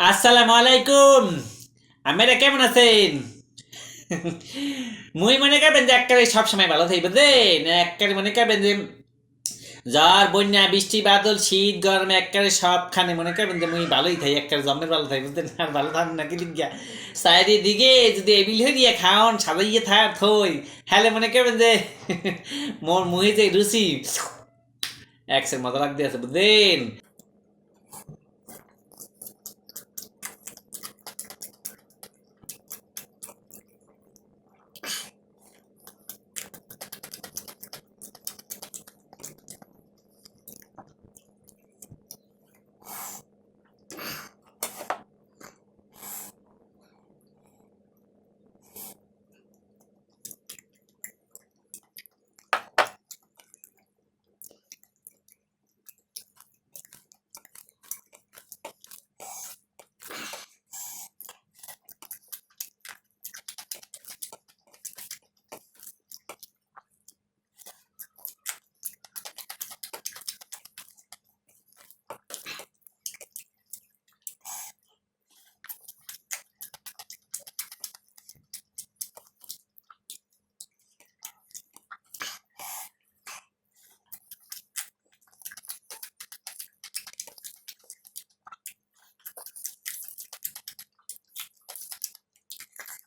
আসসালামু আলাইকুম। আপনারা কেমন আছেন? মুই মনে করবেন যে একবারে সবসময় ভালো থাকি বুঝলেন? একবারে মনে করবেন যে ঝড়, বন্যা, বৃষ্টি, বাদল, শীত, গরম একবারে সবখানে মনে করবেন যে মুই ভালোই থাকি, একবারে জম্মের ভালো থাকি বুঝলেন? আর ভালো থাকুন না কি লিখিয়া চারিদিকে যদি এবিল হয়ে দিয়ে খাওন সাজাইয়ে থই হ্যালে মনে করবেন যে মোর মুহে যে রুচি একসের মজা লাগতে আছে বুঝলেন?